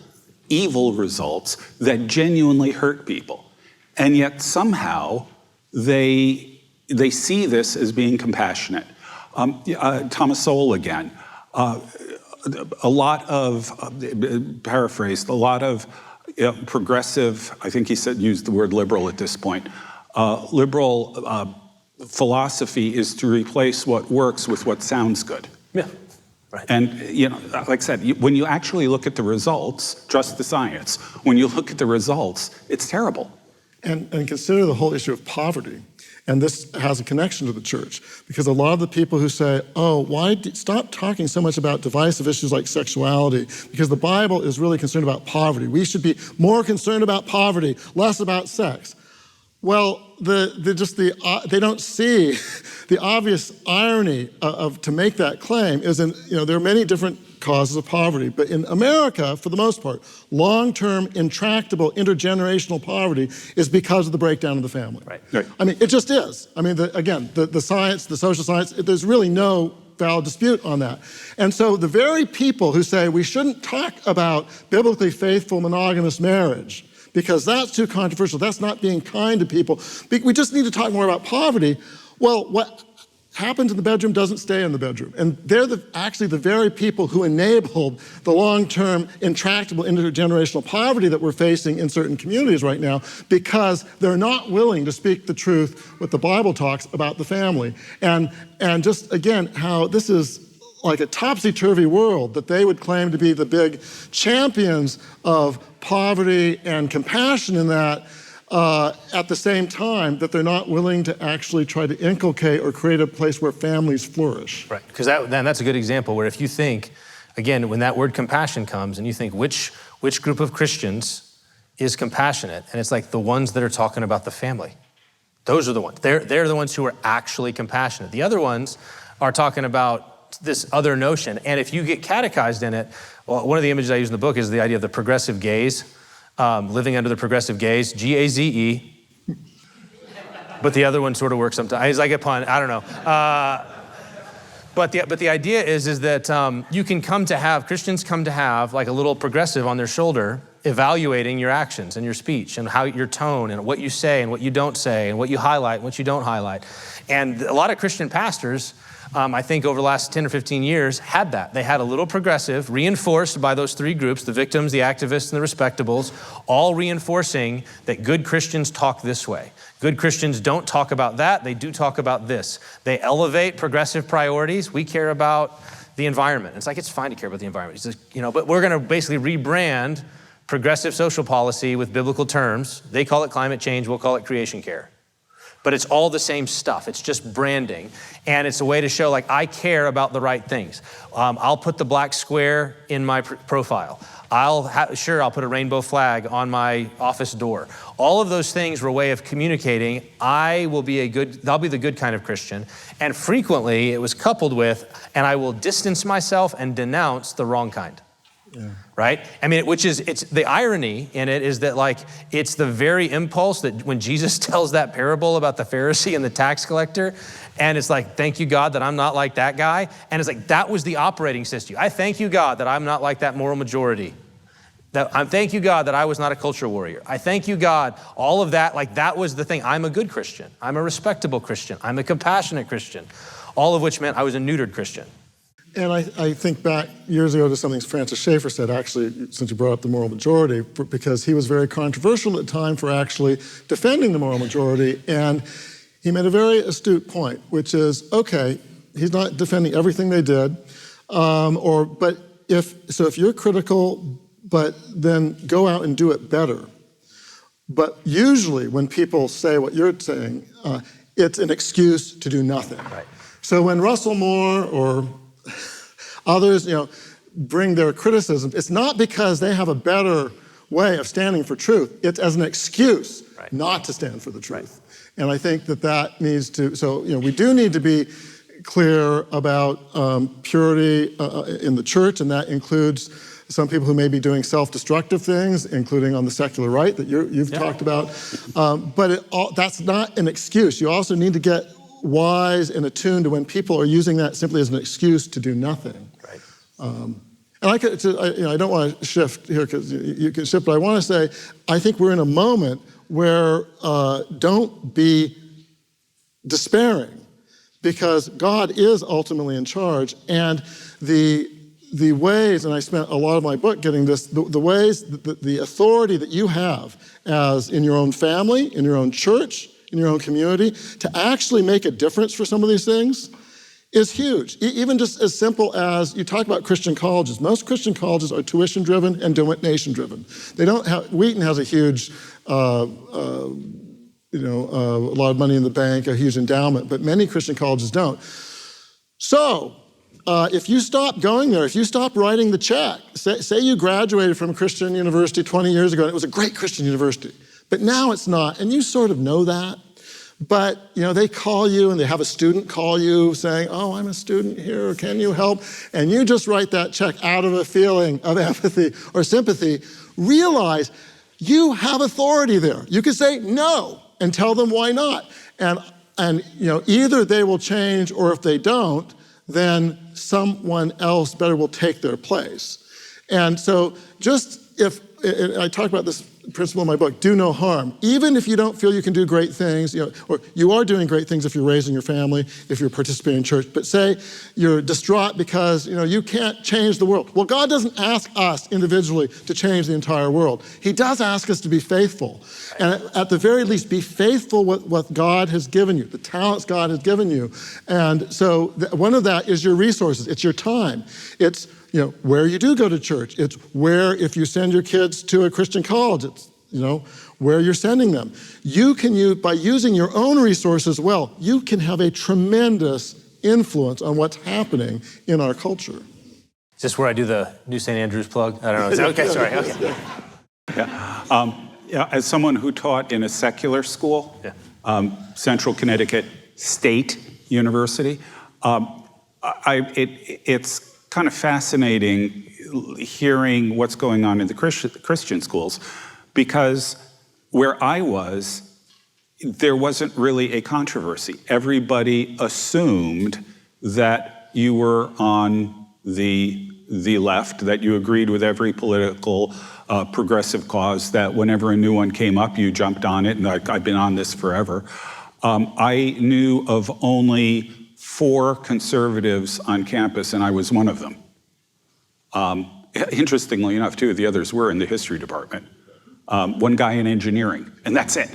evil results that genuinely hurt people. And yet somehow they see this as being compassionate. Thomas Sowell again. A lot of, paraphrased, a lot of progressive, I think he used the word liberal at this point, liberal philosophy is to replace what works with what sounds good. Yeah, right. And, like I said, when you actually look at the results, trust the science. When you look at the results, it's terrible. And consider the whole issue of poverty. And this has a connection to the church, because a lot of the people who say, stop talking so much about divisive issues like sexuality, because the Bible is really concerned about poverty. We should be more concerned about poverty, less about sex. Well, they don't see the obvious irony to make that claim is there are many different causes of poverty, but in America, for the most part, long-term, intractable, intergenerational poverty is because of the breakdown of the family. Right. I mean, it just is. I mean, the science, the social science, there's really no valid dispute on that. And so the very people who say we shouldn't talk about biblically faithful monogamous marriage because that's too controversial, that's not being kind to people, we just need to talk more about poverty. Well, what happens in the bedroom doesn't stay in the bedroom. And they're actually the very people who enabled the long-term, intractable, intergenerational poverty that we're facing in certain communities right now, because they're not willing to speak the truth, what the Bible talks about the family. And just, again, how this is like a topsy-turvy world, that they would claim to be the big champions of poverty and compassion in that, at the same time that they're not willing to actually try to inculcate or create a place where families flourish. Right, because that's a good example where if you think, again, when that word compassion comes and you think which group of Christians is compassionate, and it's like the ones that are talking about the family. Those are the ones. They're the ones who are actually compassionate. The other ones are talking about this other notion. And if you get catechized in it, well, one of the images I use in the book is the idea of the progressive gaze. Living under the progressive gaze, G-A-Z-E. But the other one sort of works sometimes. It's like a pun, I don't know. But the idea is that Christians come to have like a little progressive on their shoulder evaluating your actions and your speech and how your tone and what you say and what you don't say and what you highlight and what you don't highlight. And a lot of Christian pastors, I think over the last 10 or 15 years, had that. They had a little progressive, reinforced by those three groups, the victims, the activists, and the respectables, all reinforcing that good Christians talk this way. Good Christians don't talk about that, they do talk about this. They elevate progressive priorities. We care about the environment. It's like, it's fine to care about the environment. It's just, but we're gonna basically rebrand progressive social policy with biblical terms. They call it climate change, we'll call it creation care. but it's all the same stuff. It's just branding. And it's a way to show like, I care about the right things. I'll put the black square in my profile. I'll put a rainbow flag on my office door. All of those things were a way of communicating, I'll be the good kind of Christian. And frequently it was coupled with, and I will distance myself and denounce the wrong kind. Yeah. Right? I mean, it's the irony in it is that like, it's the very impulse that when Jesus tells that parable about the Pharisee and the tax collector, and it's like, thank you, God, that I'm not like that guy. And it's like, that was the operating system. I thank you, God, that I'm not like that moral majority. Thank you, God, that I was not a culture warrior. I thank you, God, all of that, like that was the thing. I'm a good Christian. I'm a respectable Christian. I'm a compassionate Christian. All of which meant I was a neutered Christian. And I think back years ago to something Francis Schaeffer said, actually, since you brought up the moral majority, because he was very controversial at the time for actually defending the moral majority. And he made a very astute point, which is, okay, he's not defending everything they did, if you're critical, but then go out and do it better. But usually when people say what you're saying, it's an excuse to do nothing. Right. So when Russell Moore or others, bring their criticism, it's not because they have a better way of standing for truth. It's as an excuse not to stand for the truth. Right. And I think that needs to, we do need to be clear about purity in the church, and that includes some people who may be doing self-destructive things, including on the secular right that you've talked about. But that's not an excuse. You also need to get wise and attuned to when people are using that simply as an excuse to do nothing. Right. And I don't want to shift here because you can shift, but I want to say, I think we're in a moment where don't be despairing, because God is ultimately in charge, and the ways, and I spent a lot of my book getting this, the ways, the authority that you have as in your own family, in your own church, in your own community, to actually make a difference for some of these things is huge. Even just as simple as, you talk about Christian colleges. Most Christian colleges are tuition-driven and donation-driven. They don't have, Wheaton has a huge, a lot of money in the bank, a huge endowment, but many Christian colleges don't. So, if you stop going there, if you stop writing the check, say you graduated from a Christian university 20 years ago and it was a great Christian university, but now it's not, and you sort of know that, but they call you and they have a student call you saying, oh, I'm a student here, can you help? And you just write that check out of a feeling of empathy or sympathy. Realize you have authority there. You can say no and tell them why not. And either they will change, or if they don't, then someone else better will take their place. And so I talk about this principle in my book, do no harm. Even if you don't feel you can do great things, or you are doing great things if you're raising your family, if you're participating in church, but say you're distraught because you can't change the world. Well, God doesn't ask us individually to change the entire world. He does ask us to be faithful. And at the very least, be faithful with what God has given you, the talents God has given you. And so one of that is your resources. It's your time. It's where you do go to church. It's where, if you send your kids to a Christian college, it's, where you're sending them. You can by using your own resources well, you can have a tremendous influence on what's happening in our culture. Is this where I do the new St. Andrews plug? I don't know. Okay, sorry. Okay. Yeah. As someone who taught in a secular school, Central Connecticut State University, it's kind of fascinating hearing what's going on in the Christian schools, because where I was, there wasn't really a controversy. Everybody assumed that you were on the left, that you agreed with every political progressive cause, that whenever a new one came up, you jumped on it, and I've been on this forever. I knew of only 4 conservatives on campus, and I was one of them. Interestingly enough, 2 of the others were in the history department. One guy in engineering, and that's it.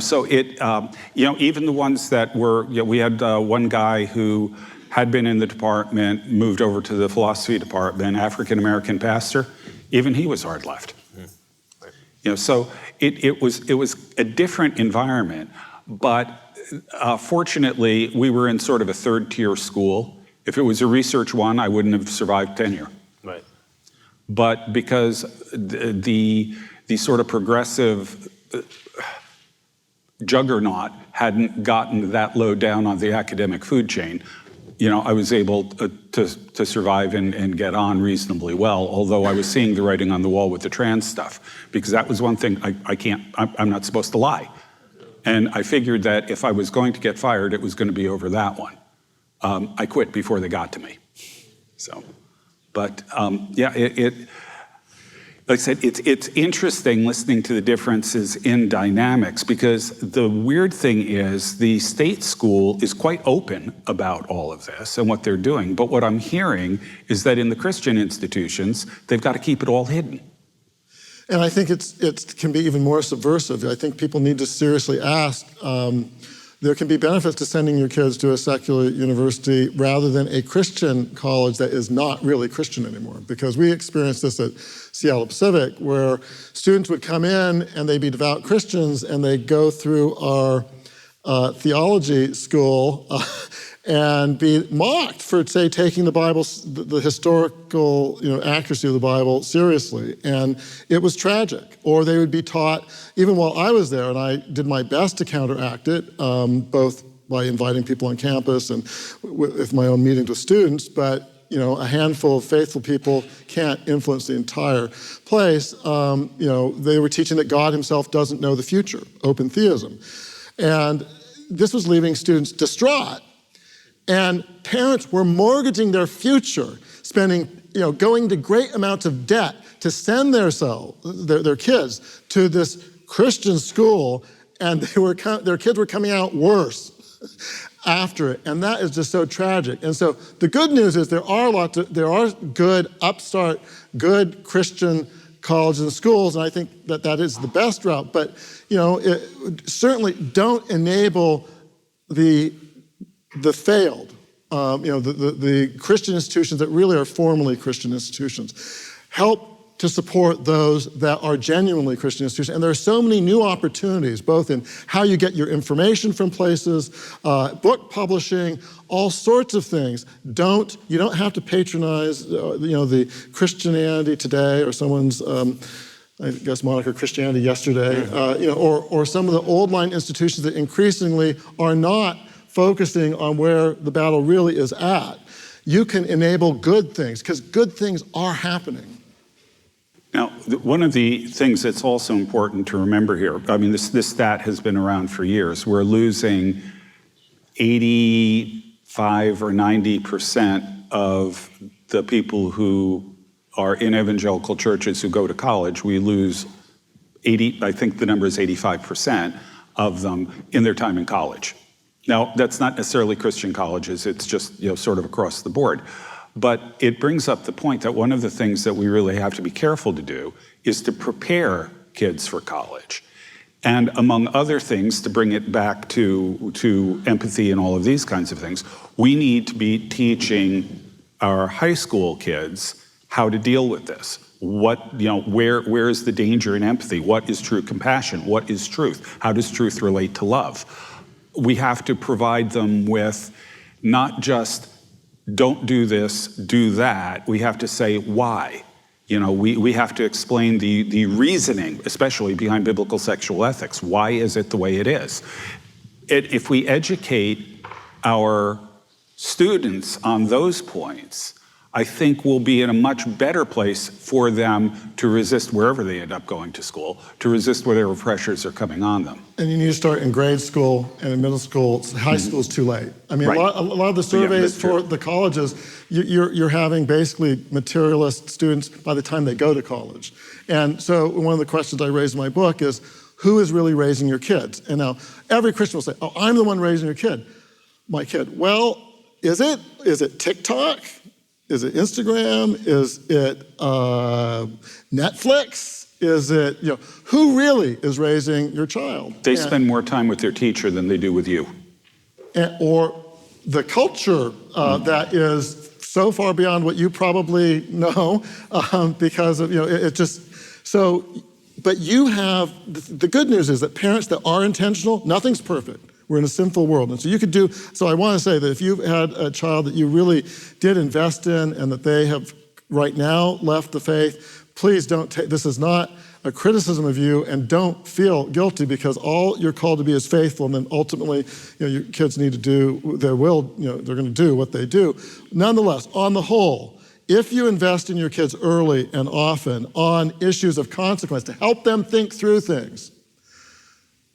So even the ones that were, we had one guy who had been in the department, moved over to the philosophy department, African-American pastor, even he was hard left. So it was a different environment. But fortunately, we were in sort of a third-tier school. If it was a research one, I wouldn't have survived tenure. Right. But because the sort of progressive juggernaut hadn't gotten that low down on the academic food chain, I was able to survive and get on reasonably well, although I was seeing the writing on the wall with the trans stuff, because that was one thing I'm not supposed to lie. And I figured that if I was going to get fired, it was going to be over that one. I quit before they got to me. So, but like I said, it's interesting listening to the differences in dynamics, because the weird thing is the state school is quite open about all of this and what they're doing. But what I'm hearing is that in the Christian institutions, they've got to keep it all hidden. And I think it can be even more subversive. I think people need to seriously ask, there can be benefits to sending your kids to a secular university rather than a Christian college that is not really Christian anymore. Because we experienced this at Seattle Pacific, where students would come in and they'd be devout Christians and they'd go through our theology school and be mocked for, say, taking the Bible, the historical accuracy of the Bible seriously. And it was tragic. Or they would be taught, even while I was there, and I did my best to counteract it, both by inviting people on campus and with my own meetings with students, but a handful of faithful people can't influence the entire place. They were teaching that God himself doesn't know the future, open theism. And this was leaving students distraught. And parents were mortgaging their future, spending, going to great amounts of debt to send their kids to this Christian school, and their kids were coming out worse after it. And that is just so tragic. And so the good news is there are good upstart, good Christian colleges and schools, and I think that is the best route. But certainly don't enable the failed, the Christian institutions that really are formally Christian institutions. Help to support those that are genuinely Christian institutions. And there are so many new opportunities, both in how you get your information from places, book publishing, all sorts of things. You don't have to patronize, the Christianity Today or someone's, I guess, moniker Christianity Yesterday, or some of the old line institutions that increasingly are not focusing on where the battle really is at. You can enable good things, because good things are happening. Now, one of the things that's also important to remember here, this stat has been around for years. We're losing 85 or 90% of the people who are in evangelical churches who go to college. We lose 80, I think the number is 85% of them in their time in college. Now, that's not necessarily Christian colleges, it's just sort of across the board. But it brings up the point that one of the things that we really have to be careful to do is to prepare kids for college. And among other things, to bring it back to empathy and all of these kinds of things, we need to be teaching our high school kids how to deal with this. Where is the danger in empathy? What is true compassion? What is truth? How does truth relate to love? We have to provide them with not just don't do this, do that. We have to say why. We have to explain the reasoning, especially behind biblical sexual ethics. Why is it the way it is? If we educate our students on those points, I think we'll be in a much better place for them to resist wherever they end up going to school, to resist whatever pressures are coming on them. And you need to start in grade school and in middle school. High school is too late. Right. a lot of the surveys for the colleges, you're having basically materialist students by the time they go to college. And so one of the questions I raised in my book is, who is really raising your kids? And now every Christian will say, oh, I'm the one raising my kid. Well, is it? Is it TikTok? Is it Instagram? Is it Netflix? Is it, who really is raising your child? They spend more time with their teacher than they do with you. Or the culture that is so far beyond what you probably know because of, it just, so But you have, the good news is that parents that are intentional, nothing's perfect. We're in a sinful world. And so you could do, so I want to say that if you've had a child that you really did invest in and that they have right now left the faith, please don't take, this is not a criticism of you, and don't feel guilty, because all you're called to be is faithful, and then ultimately, your kids need to do, they're going to do what they do. Nonetheless, on the whole, if you invest in your kids early and often on issues of consequence to help them think through things,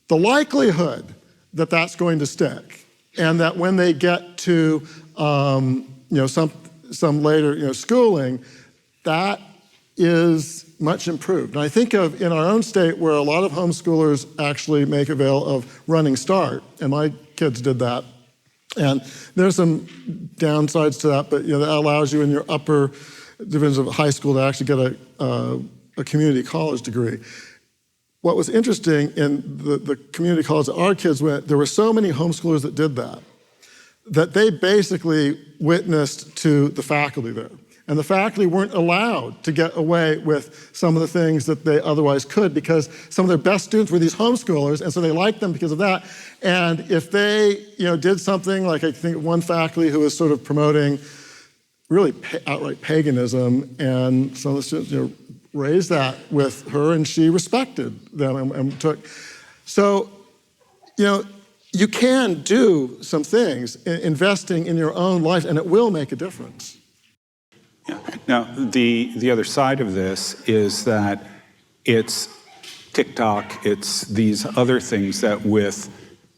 the likelihood that that's going to stick, and that when they get to some later schooling, that is much improved. And I think of in our own state where a lot of homeschoolers actually make avail of Running Start, and my kids did that. And there's some downsides to that, but that allows you in your upper divisions of high school to actually get a community college degree. What was interesting in the community college that our kids went, there were so many homeschoolers that did that they basically witnessed to the faculty there. And the faculty weren't allowed to get away with some of the things that they otherwise could, because some of their best students were these homeschoolers, and so they liked them because of that. And if they did something like, I think one faculty who was sort of promoting really outright paganism, and some of the students raised that with her, and she respected them and took. So, you can do some things investing in your own life, and it will make a difference. Yeah. Now, the other side of this is that it's TikTok, it's these other things that with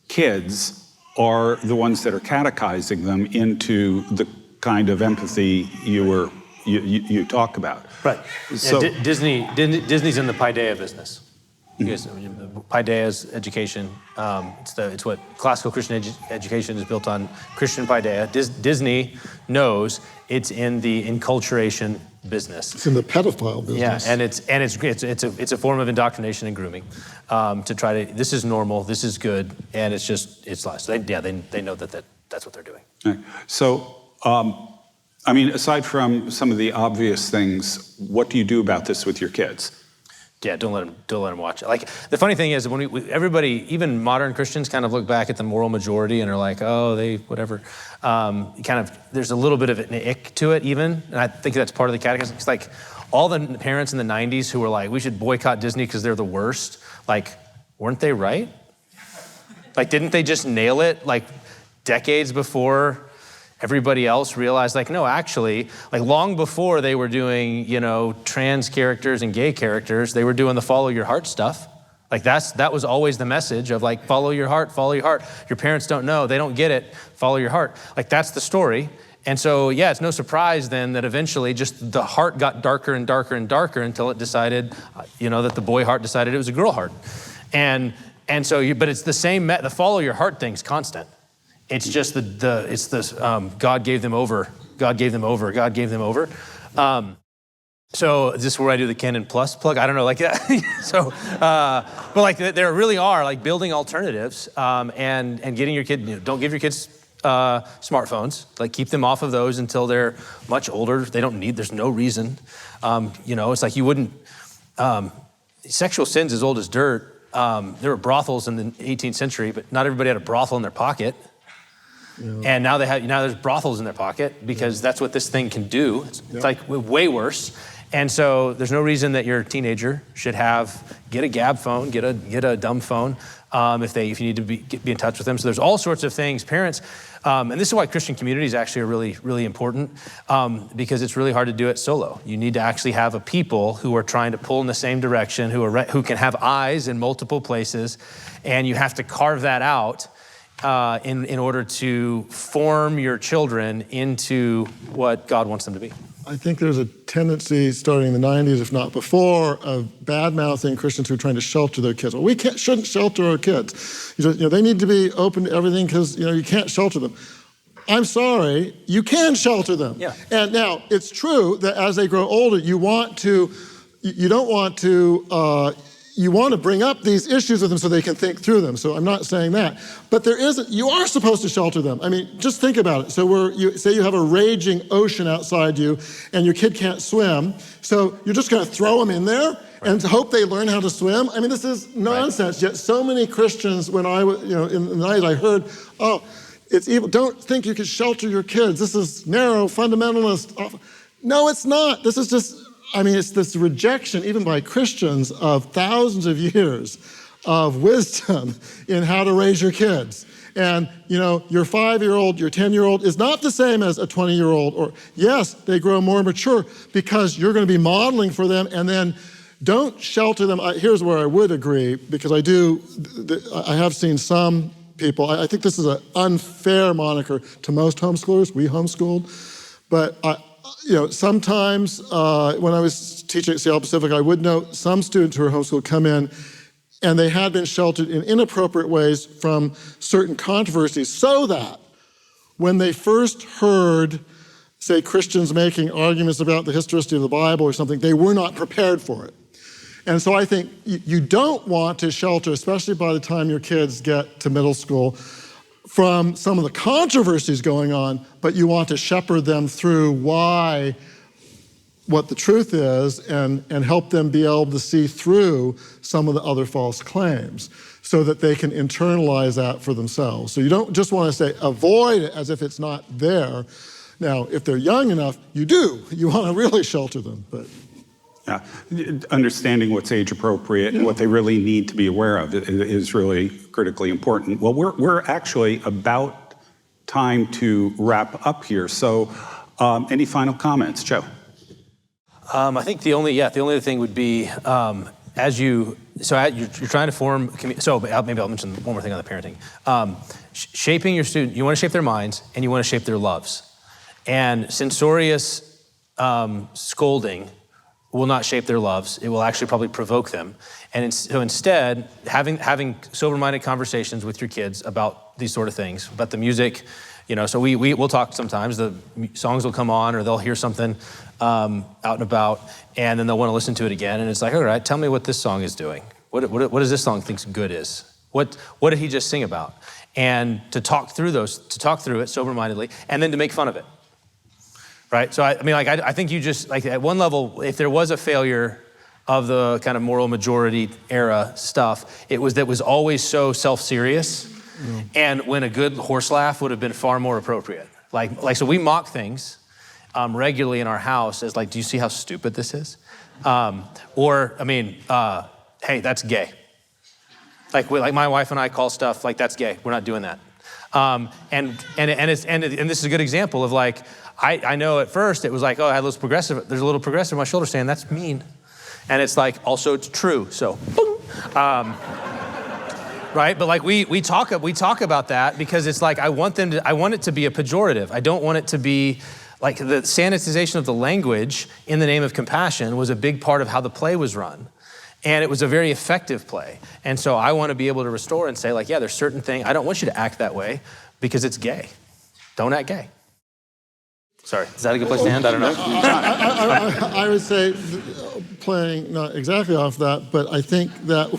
kids are the ones that are catechizing them into the kind of empathy you talk about. Right. So Disney's in the paideia business. Paideia is education. It's what classical Christian education is built on, Christian paideia. Disney knows it's in the enculturation business. It's in the pedophile business. Yeah, and it's a form of indoctrination and grooming to try to. This is normal. This is good, and it's lies. So they know that's what they're doing. Right. So. Aside from some of the obvious things, what do you do about this with your kids? Yeah, don't let them watch it. Like, the funny thing is, when everybody, even modern Christians, kind of look back at the moral majority and are like, oh, they whatever. There's a little bit of an ick to it, even, and I think that's part of the catechism. It's like all the parents in the '90s who were like, we should boycott Disney because they're the worst. Like, weren't they right? Like, didn't they just nail it like decades before everybody else realized, like, no, actually, like long before they were doing, trans characters and gay characters, they were doing the follow your heart stuff. Like that was always the message of like, follow your heart, follow your heart. Your parents don't know, they don't get it, follow your heart. Like that's the story. And so, yeah, it's no surprise then that eventually just the heart got darker and darker and darker until it decided, that the boy heart decided it was a girl heart. And so, but it's the same, the follow your heart thing's constant. It's just God gave them over, God gave them over, God gave them over. So is this where I do the Canon Plus plug? I don't know, like that. So, but like there really are like building alternatives and getting your kid. Don't give your kids smartphones. Like keep them off of those until they're much older. They don't need. There's no reason. It's like you wouldn't. Sexual sin's as old as dirt. There were brothels in the 18th century, but not everybody had a brothel in their pocket. Yeah. And now there's brothels in their pocket because that's what this thing can do. It's like way worse. And so there's no reason that your teenager should get a Gab phone, get a dumb phone if you need to be in touch with them. So there's all sorts of things. Parents, and this is why Christian communities actually are really, really important because it's really hard to do it solo. You need to actually have a people who are trying to pull in the same direction, who can have eyes in multiple places, and you have to carve that out in order to form your children into what God wants them to be. I think there's a tendency starting in the 90s, if not before, of bad-mouthing Christians who are trying to shelter their kids. Well, we shouldn't shelter our kids. They need to be open to everything because, you can't shelter them. I'm sorry, you can shelter them. Yeah. And now, it's true that as they grow older, you want to bring up these issues with them so they can think through them. So I'm not saying that. But you are supposed to shelter them. I mean, just think about it. So say you have a raging ocean outside you and your kid can't swim. So you're just going to throw them in there and hope they learn how to swim. I mean, this is nonsense. Yet so many Christians, when I was, in the night, I heard, oh, it's evil. Don't think you can shelter your kids. This is narrow, fundamentalist. No, it's not. This is just, it's this rejection, even by Christians, of thousands of years of wisdom in how to raise your kids. And, your 5-year-old, your 10-year-old is not the same as a 20-year-old. Or, yes, they grow more mature because you're going to be modeling for them, and then don't shelter them. Here's where I would agree, because I have seen some people, I think this is an unfair moniker to most homeschoolers. We homeschooled. But, sometimes when I was teaching at Seattle Pacific, I would know some students who are homeschooled come in and they had been sheltered in inappropriate ways from certain controversies, so that when they first heard, say, Christians making arguments about the historicity of the Bible or something, they were not prepared for it. And so I think you don't want to shelter, especially by the time your kids get to middle school, from some of the controversies going on, but you want to shepherd them through what the truth is and help them be able to see through some of the other false claims so that they can internalize that for themselves. So you don't just want to say, avoid it as if it's not there. Now, if they're young enough, you do. You want to really shelter them. But yeah, understanding what's age appropriate and what they really need to be aware of is really critically important. Well, we're actually about time to wrap up here. So any final comments, Joe? I think the only other thing would be you're trying to form. So maybe I'll mention one more thing on the parenting. Shaping your student, you want to shape their minds and you want to shape their loves. And censorious scolding will not shape their loves. It will actually probably provoke them. And so instead, having sober-minded conversations with your kids about these sort of things, about the music. So we'll talk sometimes. The songs will come on, or they'll hear something out and about, and then they'll want to listen to it again. And it's like, all right, tell me what this song is doing. What does this song think good is? What did he just sing about? And to talk through it sober-mindedly, and then to make fun of it, right? So I think you just, like, at one level, if there was a failure of the kind of moral majority era stuff, it was always so self-serious. And when a good horse laugh would have been far more appropriate. So we mock things regularly in our house as like, do you see how stupid this is? Hey, that's gay. Like my wife and I call stuff like, that's gay. We're not doing that. And this is a good example of like, I know at first it was like, oh, I had there's a little progressive on my shoulder saying that's mean. And it's like, also it's true. So, boom. Right, but like we talk about that because it's like I want it to be a pejorative. I don't want it to be like the sanitization of the language in the name of compassion was a big part of how the play was run, and it was a very effective play. And so I want to be able to restore and say like, yeah, there's certain things I don't want you to act that way because it's gay. Don't act gay. Sorry, is that a good place to end? I don't know. I would say, playing not exactly off that, but I think that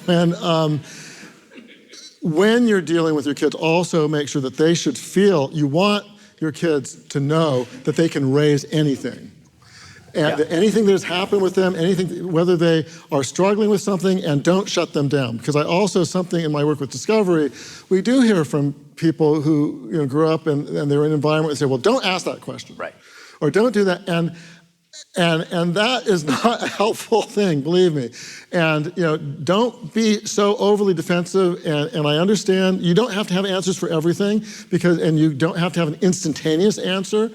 when you're dealing with your kids, also make sure that they should feel, you want your kids to know that they can raise anything. And that anything that has happened with them, anything, whether they are struggling with something, and don't shut them down. Because I also, something in my work with Discovery, we do hear from people who grew up and they're in an environment where they say, well, don't ask that question. Right. Or don't do that. And that is not a helpful thing, believe me. And don't be so overly defensive. And I understand you don't have to have answers for everything and you don't have to have an instantaneous answer.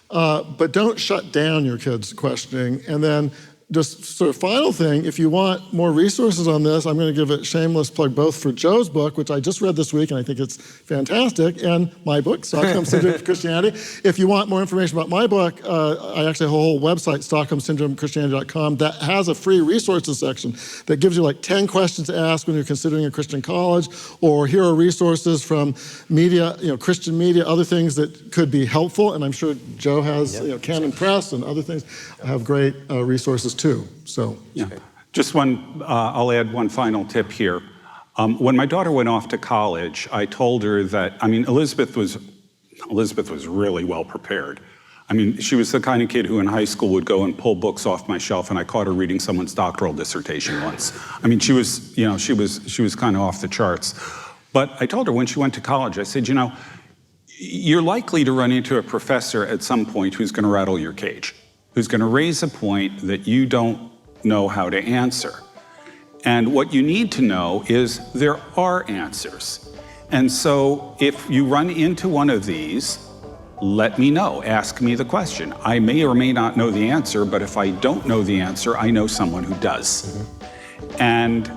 But don't shut down your kids' questioning. And then just sort of final thing, if you want more resources on this, I'm going to give a shameless plug both for Joe's book, which I just read this week, and I think it's fantastic, and my book, Stockholm Syndrome of Christianity. If you want more information about my book, I actually have a whole website, StockholmSyndromeChristianity.com, that has a free resources section that gives you like 10 questions to ask when you're considering a Christian college, or here are resources from media, Christian media, other things that could be helpful, and I'm sure Joe has, Canon Press and other things have great resources too. So just I'll add one final tip here. When my daughter went off to college, I told her that, Elizabeth was really well prepared. I mean, she was the kind of kid who in high school would go and pull books off my shelf, and I caught her reading someone's doctoral dissertation once. I mean, she was kind of off the charts. But I told her when she went to college, I said, you're likely to run into a professor at some point who's going to rattle your cage, who's going to raise a point that you don't know how to answer. And what you need to know is there are answers. And so if you run into one of these, let me know, ask me the question. I may or may not know the answer, but if I don't know the answer, I know someone who does. And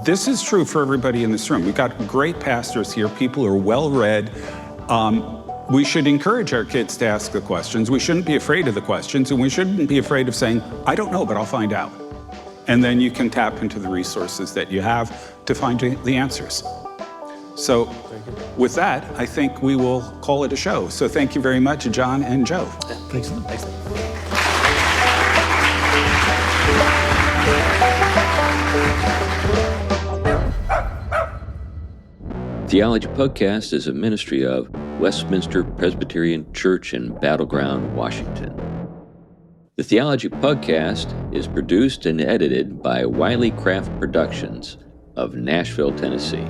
this is true for everybody in this room. We've got great pastors here, people who are well-read. We should encourage our kids to ask the questions. We shouldn't be afraid of the questions, and we shouldn't be afraid of saying, I don't know, but I'll find out. And then you can tap into the resources that you have to find the answers. So with that, I think we will call it a show. So thank you very much, John and Joe. Thanks. Theology Pugcast is a ministry of Westminster Presbyterian Church in Battleground, Washington. The Theology Pugcast is produced and edited by Wiley Craft Productions of Nashville, Tennessee.